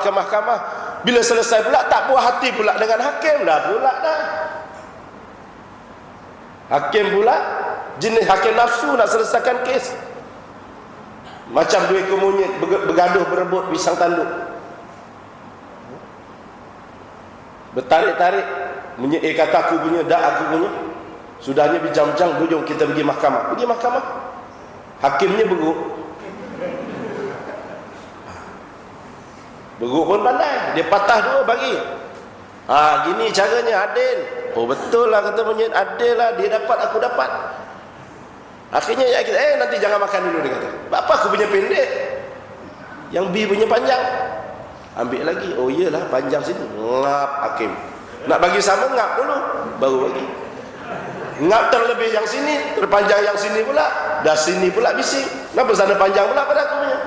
ke mahkamah. Bila selesai pula tak puas hati pula dengan hakim, dah pula dah. Hakim pula jenis hakim nafsu nak selesaikan kes. Macam dua ekor monyet bergaduh berebut pisang tanduk. Bertarik-tarik, monyet kata aku punya, dak aku punya. Sudahnya bincang-bincang, hujung kita pergi mahkamah. Pergi mahkamah, hakimnya beruk. Beruk pun pandai, dia patah dua bagi. Gini caranya, adil. Oh betul lah kata monyet, adil lah, dia dapat aku dapat. Akhirnya ya kita, nanti jangan makan dulu, dia kata. Apa aku punya pendek, yang B punya panjang. Ambil lagi, oh iyalah panjang sini. Ngap hakim. Nak bagi sama, ngap dulu, baru bagi. Ngap terlebih yang sini, terpanjang yang sini pula, dah sini pula bising. Kenapa sana panjang pula pada aku punya?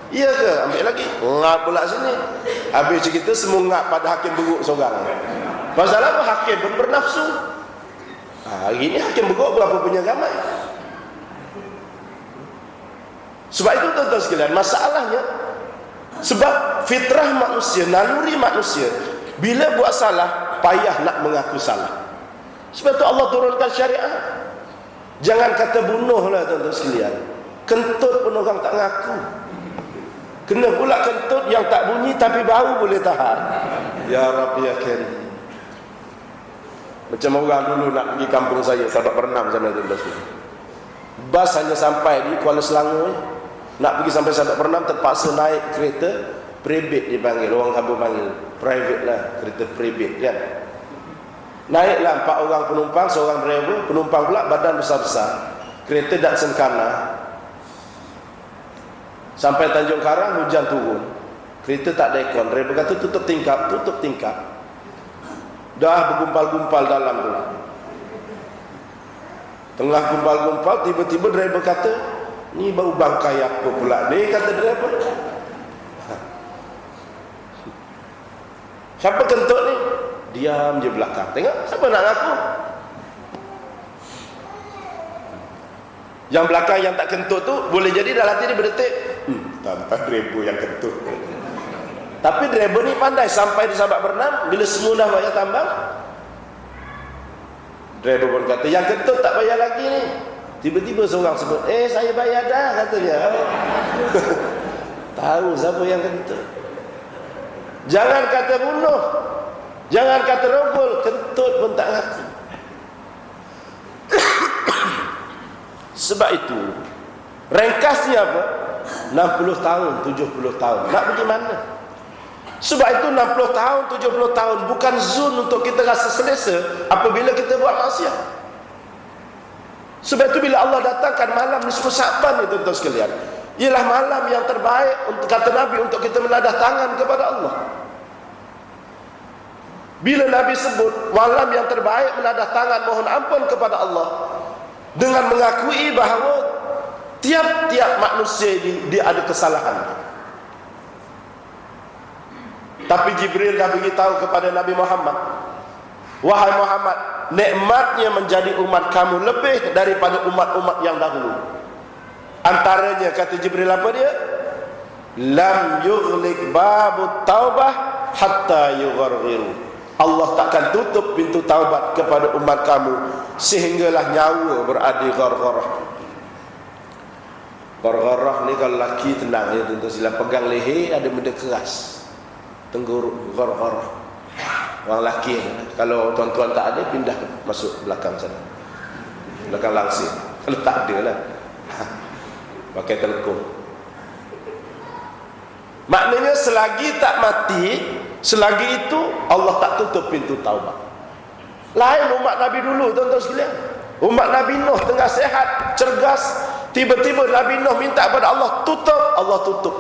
Iya ke? Ambil lagi, ngap pula sini. Habis cerita semua ngap pada hakim beruk seorang. Pasal apa? Hakim pun bernafsu. Hari ini hakim beruk berapa punya ramai. Sebab itu tuan-tuan sekalian, masalahnya sebab fitrah manusia, naluri manusia, bila buat salah payah nak mengaku salah. Sebab itu Allah turunkan syariat. Jangan kata bunuhlah tuan-tuan sekalian. Kentut pun orang tak ngaku. Kena pula kentut yang tak bunyi tapi bau boleh tahan. Ya Rabbi ya Karim. Macam orang dulu nak pergi kampung saya, sahabat berenam sana tuan-tuan sekalian. Bas hanya sampai di Kuala Selangor, nak pergi sampai sahabat berenam terpaksa naik kereta private dipanggil, orang Sabah panggil private lah, kereta private kan. Naiklah 4 orang penumpang, seorang driver, penumpang pula badan besar-besar. Kereta Datsun Kana. Sampai Tanjung Karang hujan turun. Kereta tak ada aircon. Driver kata tutup tingkap, tutup tingkap. Dah bergumpal-gumpal dalam tu. Tengah gumpal-gumpal, tiba-tiba driver kata, ni bau bangkai apa pula ni, kata driver. Siapa kentut ni? Diam je belakang. Tengok, siapa nak ngaku? Yang belakang yang tak kentut tu, boleh jadi dalam hati dia berdetik, tanpa driver yang kentut. Tapi driver ni pandai, sampai di sahabat berenam, bila semua dah bayar tambang, driver pun kata, yang kentut tak bayar lagi ni. Tiba-tiba seorang sebut, saya bayar dah, kata dia. Tahu siapa yang kentut. Jangan kata bunuh, jangan kata rogol, kentut pun tak ngaku. Sebab itu ringkasnya apa? 60 tahun, 70 tahun. Nak pergi mana? Sebab itu 60 tahun, 70 tahun bukan zon untuk kita rasa selesa apabila kita buat maksiat. Sebab itu bila Allah datangkan malam nisfu Sa'ban itu tuan sekalian, ialah malam yang terbaik untuk, kata Nabi, untuk kita menadah tangan kepada Allah. Bila Nabi sebut malam yang terbaik menadah tangan mohon ampun kepada Allah, dengan mengakui bahawa tiap-tiap manusia ini dia ada kesalahan. Tapi Jibril dah beritahu kepada Nabi Muhammad, wahai Muhammad, nikmatnya menjadi umat kamu lebih daripada umat-umat yang dahulu. Antaranya kata Jibril apa dia? Lam yughliq babut taubah hatta yugharghiru. Allah takkan tutup pintu taubat kepada umat kamu sehinggalah nyawa berada ghargharah. Ghargharah ni kalau lelaki tenang ya tuan-tuan, sila pegang leher ada benda keras, tenggorok, ghargharah. Orang lelaki ni, kalau tuan-tuan tak ada, pindah masuk belakang sana, belakang langsir. Kalau tak ada lah, pakai telekung. Maknanya selagi tak mati, selagi itu Allah tak tutup pintu taubat. Lain umat Nabi dulu tuan-tuan sekalian. Umat Nabi Nuh tengah sehat, cergas, tiba-tiba Nabi Nuh minta kepada Allah tutup, Allah tutup.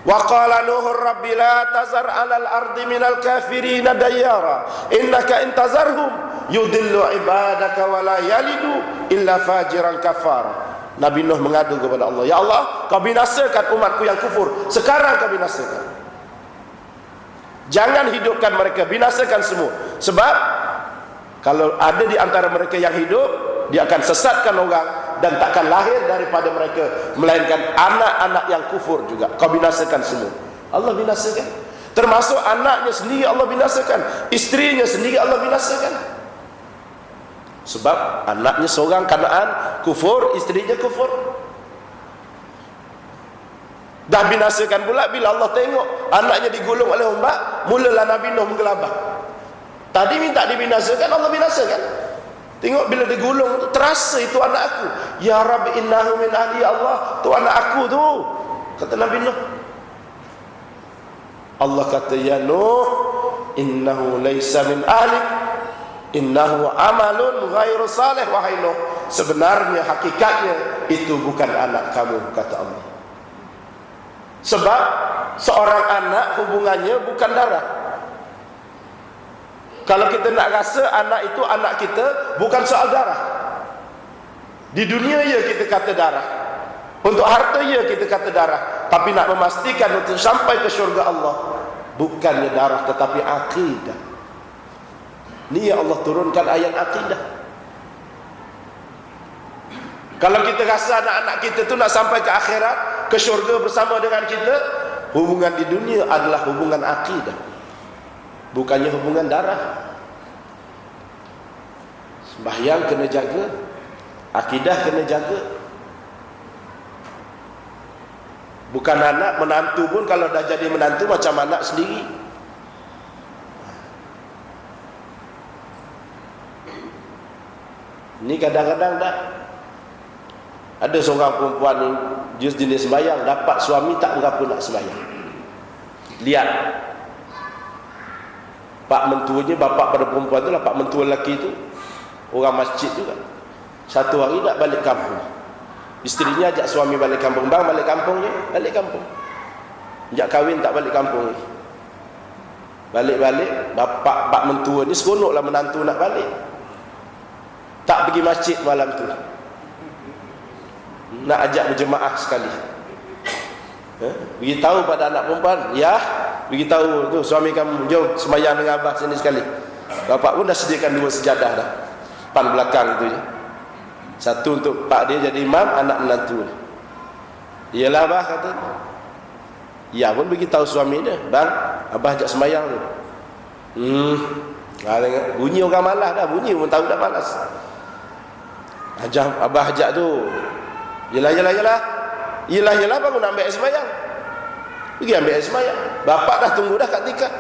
Wa qala Nuhur rabbi la tazar 'alal ardi minal kafirin dayyara innaka in tazarhum yudillu ibadaka wa la yalidu illa fajiran kafara. Nabi Nuh mengadu kepada Allah, ya Allah, kau binasakan umatku yang kufur, sekarang kau binasakan. Jangan hidupkan mereka, binasakan semua. Sebab kalau ada di antara mereka yang hidup, dia akan sesatkan orang dan takkan lahir daripada mereka melainkan anak-anak yang kufur juga. Kau binasakan semua. Allah binasakan. Termasuk anaknya sendiri Allah binasakan, istrinya sendiri Allah binasakan. Sebab anaknya seorang Kanaan kufur, istrinya kufur. Dah binasakan pula bila Allah tengok anaknya digulung oleh ombak, mulalah Nabi Nuh menggelabah. Tadi minta dibinasakan, Allah binasakan. Tengok bila digulung, terasa itu anak aku. Ya Rabbi innahu min ahli, ya Allah, tu anak aku tu. Kata Nabi Nuh. Allah kata, ya Nuh, innahu laysa min ahli, innahu amalun ghairu salih. Wahai Nuh, sebenarnya hakikatnya itu bukan anak kamu, kata Allah. Sebab seorang anak hubungannya bukan darah. Kalau kita nak rasa anak itu anak kita, bukan soal darah. Di dunia ya kita kata darah, untuk harta ya kita kata darah. Tapi nak memastikan untuk sampai ke syurga Allah, bukannya darah tetapi akidah. Ni ya Allah turunkan ayat akidah. Kalau kita rasa anak-anak kita tu nak sampai ke akhirat, ke syurga bersama dengan kita, hubungan di dunia adalah hubungan akidah, bukannya hubungan darah. Sembahyang kena jaga, akidah kena jaga. Bukan anak, menantu pun kalau dah jadi menantu macam anak sendiri. Ini kadang-kadang dah ada seorang perempuan ni jenis sembahyang, dapat suami tak berapa nak sembahyang. Lihat pak mentuanya, bapak pada perempuan tu lah, pak mentua lelaki tu orang masjid juga. Satu hari tak balik kampung, isterinya ajak suami balik kampung. Bang, balik kampung je, balik kampung. Sejak kahwin tak balik kampung ni. Balik-balik, bapak pak mentua ni seronoklah menantu nak balik. Tak pergi masjid malam tu, nak ajak berjemaah sekali. Beritahu pada anak perempuan, ya, beritahu tu suami kamu, jom sembahyang dengan abah sini sekali. Bapak pun dah sediakan 2 sejadah dah, depan belakang tu je. Satu untuk pak dia jadi imam, anak menantu. Iyalah abah, kata. Ya pun beritahu suami dia, bang, abah ajak sembahyang tu. Bunyi orang malas dah, bunyi pun tahu dah malas. Abah ajak tu, Yelah baru nak ambil air sembahyang. Pergi ambil air sembahyang. Bapak dah tunggu dah kat tingkat.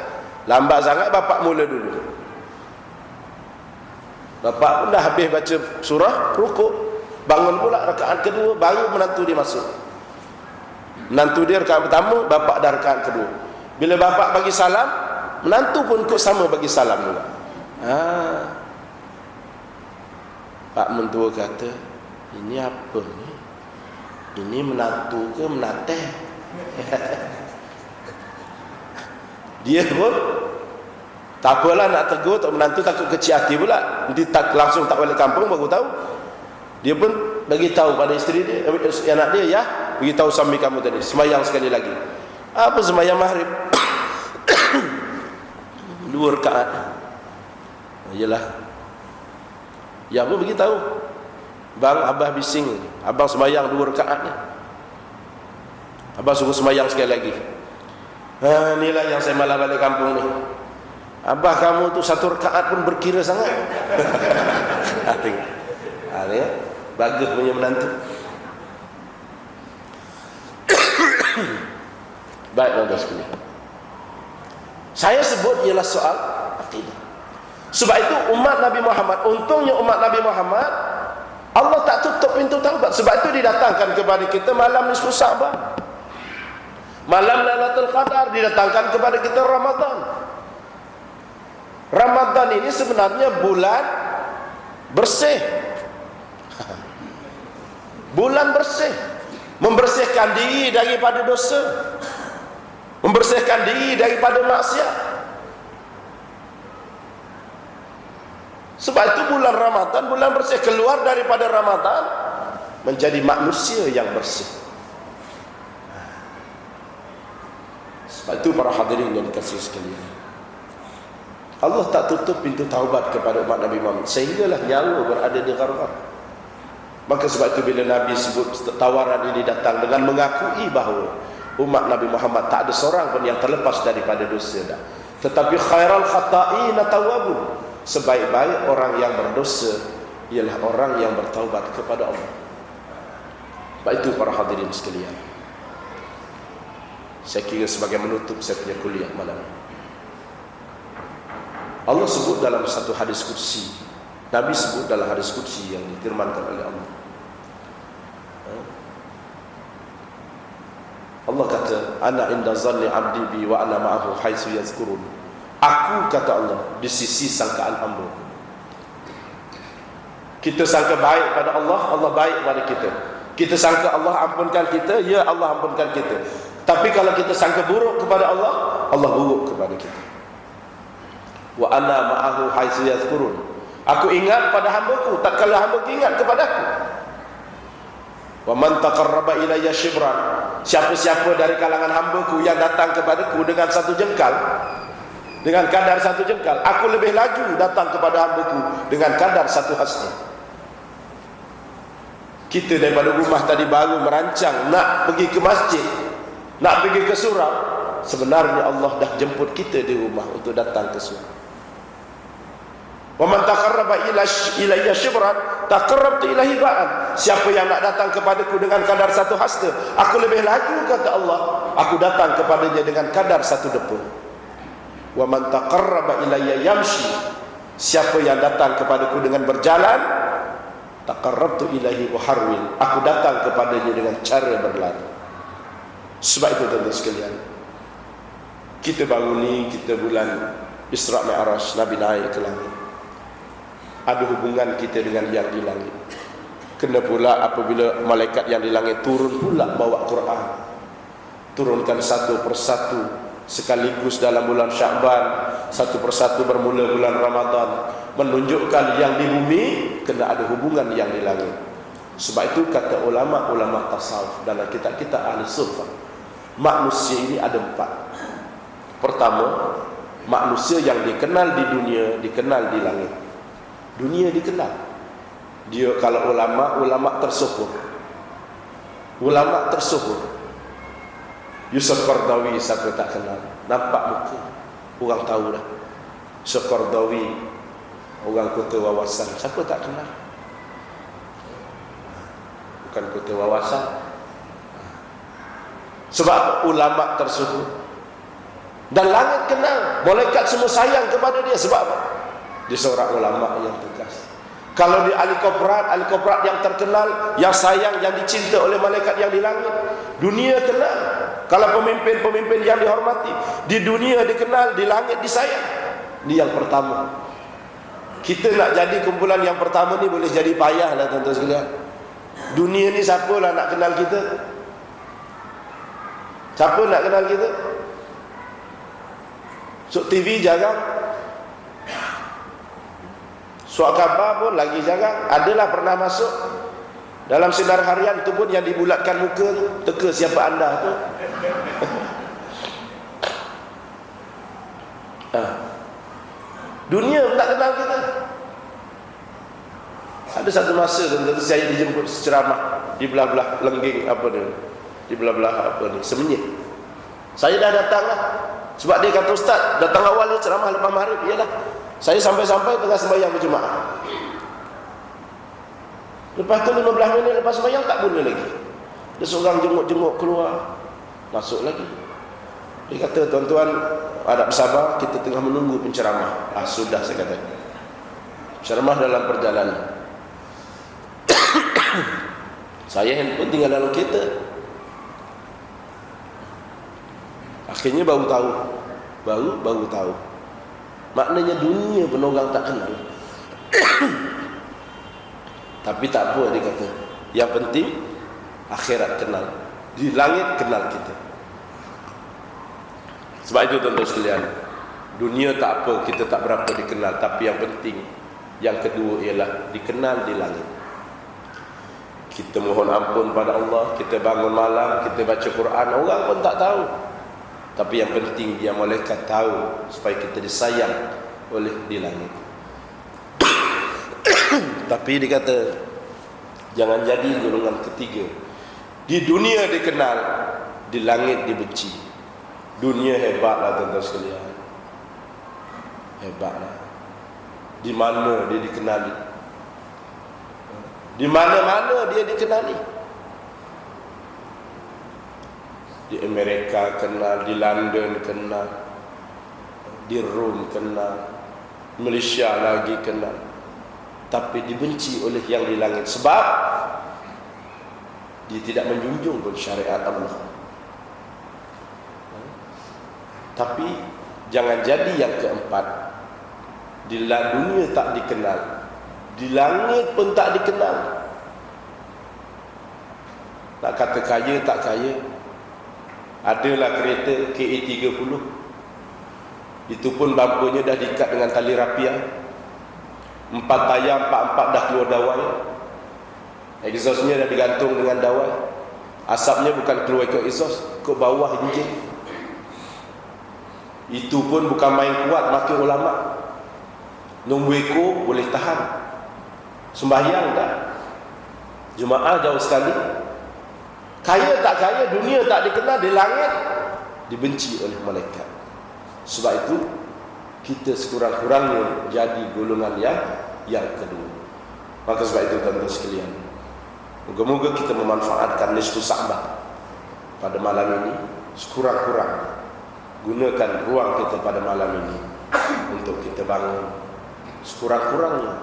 Lambat sangat bapak mula dulu. Bapak pun dah habis baca surah, rukuk, bangun pula rakaat kedua, baru menantu dia masuk. Menantu dia rakaat pertama, bapak dah rakaat kedua. Bila bapak bagi salam, menantu pun ikut sama bagi salam juga. Pak mentua kata, ini apa ni? Ini menantu ke menateh? Dia pun tak apalah nak tegur, tak menantu takut kecil hati pula. Nanti tak langsung tak balik kampung baru tahu. Dia pun bagi tahu pada isteri dia, anak dia, ya, bagi tahu suami kamu tadi, sembahyang sekali lagi. Apa sembahyang maghrib? 2 rakaat. Yalah. Ya pun bagi tahu, bang, abah bising, abang sembahyang 2 rakaat ni. Abang suruh sembahyang sekali lagi. Inilah yang saya malah balik kampung ni. Abah kamu tu 1 rakaat pun berkira sangat. Tengok. Bagus punya menantu. Baik, tuan-tuan sekalian. Saya sebut ialah soal akidah. Sebab itu umat Nabi Muhammad, untungnya umat Nabi Muhammad, Allah tak tutup pintu taubat. Sebab itu didatangkan kepada kita malam nisfu Sa'ban, malam Lailatul Qadar, didatangkan kepada kita Ramadan. Ramadan ini sebenarnya bulan bersih. Bulan bersih, membersihkan diri daripada dosa, membersihkan diri daripada maksiat. Sebab itu bulan Ramadan, bulan bersih. Keluar daripada Ramadan menjadi manusia yang bersih. Sebab itu para hadirin yang dikasihi sekalian, Allah tak tutup pintu taubat kepada umat Nabi Muhammad sehinggalah nyawa berada di gharghar. Maka sebab itu bila Nabi sebut tawaran ini datang dengan mengakui bahawa umat Nabi Muhammad tak ada seorang pun yang terlepas daripada dosa dah. Tetapi khairal khata'ina tawwabun, sebaik-baik orang yang berdosa ialah orang yang bertaubat kepada Allah. Sebab itu para hadirin sekalian, saya kira sebagai menutup saya punya kuliah malam ini, Allah sebut dalam satu hadis qudsi, Nabi sebut dalam hadis qudsi yang difirmankan oleh Allah. Allah kata, ana inda zanni abdi bi wa ana ma'ahu haitsu yazkurun. Aku, kata Allah, di sisi sangkaan hamba. Kita sangka baik pada Allah, Allah baik pada kita. Kita sangka Allah ampunkan kita, ya Allah ampunkan kita. Tapi kalau kita sangka buruk kepada Allah, Allah buruk kepada kita. Wa ana ma'ahu haitsu yazkurun. Aku ingat pada hamba-Ku tak kala hamba-Ku ingat kepada Aku. Wa man taqarraba ilayya shibran, siapa-siapa dari kalangan hamba-Ku yang datang kepadaku dengan satu jengkal, dengan kadar satu jengkal, aku lebih laju datang kepada hamba-Ku dengan kadar satu hasta. Kita daripada rumah tadi baru merancang nak pergi ke masjid, nak pergi ke surau, sebenarnya Allah dah jemput kita di rumah untuk datang ke surau. Wa man taqarraba ilayya shibran taqarrabtu ilaihi ba'an. Siapa yang nak datang kepadaku dengan kadar satu hasta, aku lebih laju, kata Allah, aku datang kepadanya dengan kadar satu depul. Wa man taqarraba ilayya yamshi, siapa yang datang kepadaku dengan berjalan, taqarrabtu ilaihi uharwil, aku datang kepadanya dengan cara berlari. Sebab itu tuan-tuan sekalian, kita baru ni, kita bulan Isra Mi'raj, Nabi naik ke langit. Ada hubungan kita dengan yang di langit. Kena pula apabila malaikat yang di langit turun pula bawa Quran, turunkan satu persatu sekaligus dalam bulan Sya'ban, satu persatu bermula bulan Ramadan, menunjukkan yang di bumi kena ada hubungan yang di langit. Sebab itu kata ulama-ulama tasawuf dalam kitab-kitab ahli sunnah, manusia ini ada empat. Pertama, manusia yang dikenal di dunia, dikenal di langit. Dunia dikenal. Dia kalau ulama tersyukur. Ulama tersyukur. Yusuf Qaradawi siapa tak kenal. Nampak muka, orang tahu dah. Yusuf Qaradawi, orang kota wawasan, siapa tak kenal? Bukan kota wawasan. Sebab ulama tersyukur. Dan langit kenal. Malaikat semua sayang kepada dia. Sebab apa? Dia seorang ulama yang tegas. Kalau di ahli koprat yang terkenal, yang sayang, yang dicinta oleh malaikat yang di langit, dunia kenal. Kalau pemimpin-pemimpin yang dihormati, di dunia dikenal, di langit disayang. Ini yang pertama. Kita nak jadi kumpulan yang pertama ni boleh jadi payah lah tuan-tuan sekalian. Dunia ni siapa lah nak kenal kita? Siapa nak kenal kita? So TV jarang, suat khabar pun lagi jarang. Adalah pernah masuk dalam sinar harian, itu pun yang dibulatkan muka tu, teka siapa anda tu. Dunia tak kenal kita. Ada satu masa tentu saya dijemput ceramah di belah-belah lengging apa ni, di belah-belah apa ni, Semenyih. Saya dah datang lah, sebab dia kata ustaz datang awal ni ceramah lepas maghrib. Iyalah, saya sampai-sampai tengah sembahyang berjemaah. Lepas tu 15 minit lepas sembahyang tak boleh lagi. Dia seorang jenguk-jenguk keluar, masuk lagi. Dia kata, tuan-tuan harap bersabar, kita tengah menunggu penceramah. Sudah saya kata. Ceramah dalam perjalanan. Saya handphone tinggal dalam kereta. Akhirnya baru tahu. Maknanya dunia pun orang tak kenal. Tapi tak apa, dia kata, yang penting akhirat kenal, di langit kenal kita. Sebab itu tuan-tuan sekalian, dunia tak apa, kita tak berapa dikenal, tapi yang penting, yang kedua ialah dikenal di langit. Kita mohon ampun pada Allah, kita bangun malam, kita baca Quran, orang pun tak tahu. Tapi yang penting dia malaikat tahu, supaya kita disayang oleh di langit. Tapi dia kata, jangan jadi golongan ketiga. Di dunia dikenal, di langit dibenci. Dunia hebatlah tuan-tuan sekalian. Hebatlah. Di mana dia dikenali? Di mana-mana dia dikenali. Di Amerika kenal, di London kenal, di Rom kenal, Malaysia lagi kenal. Tapi dibenci oleh yang di langit. Sebab dia tidak menjunjung pun syariat Allah. Tapi jangan jadi yang keempat. Di dunia tak dikenal, di langit pun tak dikenal. Nak kata kaya tak kaya, adalah kereta KA30. Itu pun bampunya dah diikat dengan tali rapia. 4 tayar, 4 dah keluar dawai. Exhaustnya dah digantung dengan dawai. Asapnya bukan keluar ke exhaust, ke bawah enjin. Itu pun bukan main kuat maki ulama. Nombor ekor boleh tahan. Sembahyang tak? Jemaah jauh sekali. Kaya tak kaya, dunia tak dikenal, di langit dibenci oleh malaikat. Sebab itu kita sekurang-kurangnya jadi golongan yang kedua. Maka sebab itu tuan-tuan sekalian, moga-moga kita memanfaatkan nisfu Sa'bah pada malam ini. Sekurang-kurang gunakan ruang kita pada malam ini untuk kita bangun. Sekurang-kurangnya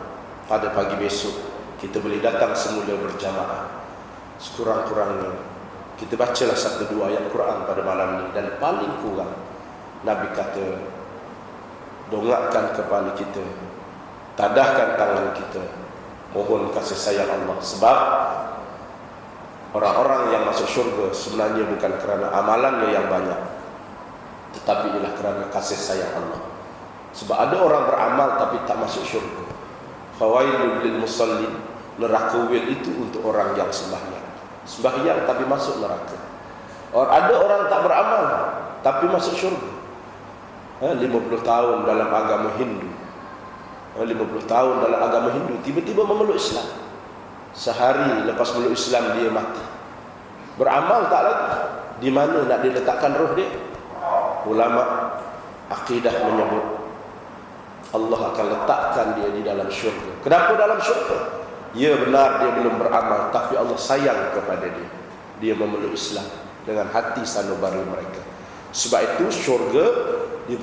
pada pagi besok kita boleh datang semula berjamaah. Sekurang-kurangnya kita bacalah 1-2 ayat Quran pada malam ini. Dan paling kurang Nabi kata, dongakkan kepala kita, tadahkan tangan kita, mohon kasih sayang Allah. Sebab orang-orang yang masuk syurga sebenarnya bukan kerana amalannya yang banyak, tetapi ialah kerana kasih sayang Allah. Sebab ada orang beramal tapi tak masuk syurga. Fawailul lil musallin, neraka wil itu untuk orang yang sembahyang tapi masuk neraka. Ada orang tak beramal tapi masuk syurga. 50 tahun dalam agama Hindu, 50 tahun dalam agama Hindu, tiba-tiba memeluk Islam. Sehari lepas memeluk Islam dia mati. Beramal tak lagi. Di mana nak diletakkan roh dia? Ulama akidah menyebut Allah akan letakkan dia di dalam syurga. Kenapa dalam syurga? Ya benar dia belum beramal, tapi Allah sayang kepada dia. Dia memeluk Islam dengan hati sanubari mereka. Sebab itu syurga dia